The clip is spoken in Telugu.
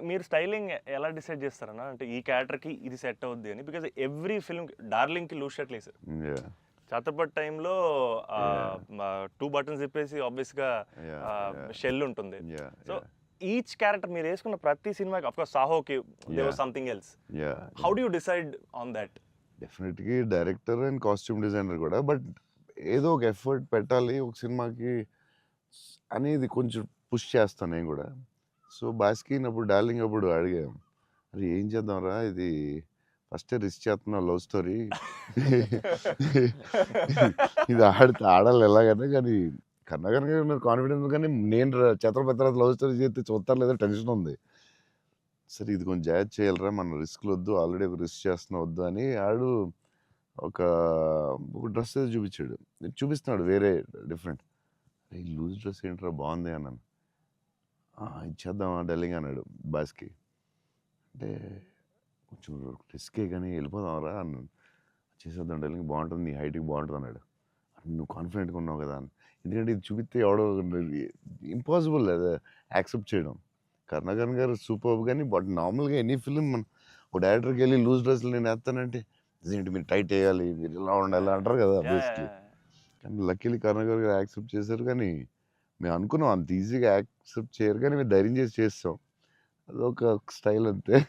మీరు స్టైలింగ్ ఎలా డిసైడ్ చేస్తారన్న? అంటే ఈ క్యారెక్టర్‌కి ఇది సెట్ అవుద్ది అని. బికాజ్ ఎవ్రీ ఫిల్మ్ 'డార్లింగ్‌కి' లూజ్ షర్ట్‌లు ఏసారు. యాహ్! 'ఛత్రపతి' టైంలో యాహ్! 2 బటన్స్ ఇప్పేసి ఆబ్వియస్‌గా యాహ్! యాహ్! షెల్ ఉంటుంది. Yeah! So yeah! Each character మీరు వేసుకున్న ప్రతి సినిమాకి ఆఫ్‌కోర్స్ 'సాహోకి' there was yeah! Something else. Yeah! How yeah! Do you decide on that? డెఫినెట్‌గా డైరెక్టర్ అండ్ కాస్ట్యూమ్ డిజైనర్ కూడా. బట్ ఏదో ఒక ఎఫర్ట్ పెట్టాలి ఒక సినిమాకి అనేది కొంచెం పుష్ చేస్తాను నేను కూడా. సో, 'బాస్కిన్' అప్పుడు 'డార్లింగ్' అప్పుడు అడిగాం. అరే ఏం చేద్దాంరా ఇది ఫస్టే రిస్క్ చేస్తున్నావు లవ్ స్టోరీ. ఇది ఆడాలి ఎలాగైనా కానీ కన్నగారు గారు కాన్ఫిడెన్స్ కానీ నేను 'ఛత్రపతి' తర్వాత లవ్ స్టోరీ చేస్తే చూస్తారు లేదో టెన్షన్ ఉంది. సరే ఇది కొంచెం జాగ్రత్త చేయాలిరా మనం రిస్క్‌లు వద్దు. ఆల్రెడీ ఒక రిస్క్ చేస్తున్నాం వద్దు అని ఆడు ఒక ఒక డ్రెస్ ఏదో చూపించాడు. చూపిస్తున్నాడు వేరే డిఫరెంట్. "అరేయ్! లూజ్ డ్రెస్ ఏంట్రా బాగుంది" అన్నాను. ఇచ్చేద్దామా డార్లింగ్ అన్నాడు బాస్‌కి. అంటే కొంచెం రిస్కే కానీ వెళ్ళిపోదాంరా అన్నాను. చేసేద్దాం డార్లింగ్ బాగుంటుంది నీ హైట్‌కి బాగుంటుంది అన్నాడు. నువ్వు కాన్ఫిడెంట్‌గా ఉన్నావు కదా అని. ఎందుకంటే ఇది చూపిస్తే ఎవడో ఇంపాసిబుల్ అది యాక్సెప్ట్ చేయడం. కరుణాకరన్ గారు సూపర్బ్ కానీ బట్ నార్మల్‌గా ఎనీ ఫిల్మ్ ఒక డైరెక్టర్‌కి వెళ్ళి లూజ్ డ్రెస్సులు నేను వేస్తానంటే ఇదేంటి మీరు టైట్ వేయాలి మీరు ఇలా ఉండాలి అంటారు కదా బేసిక్లీ. యాహ్! కానీ లక్కీలీ కరుణాకర్ గారు యాక్సెప్ట్ చేశారు కానీ మేము అనుకున్నాం అంత ఈజీగా యాక్సెప్ట్ చేయరు కానీ మేము ధైర్యం చేసి చేస్తాం. అదొక స్టైల్ అంతే.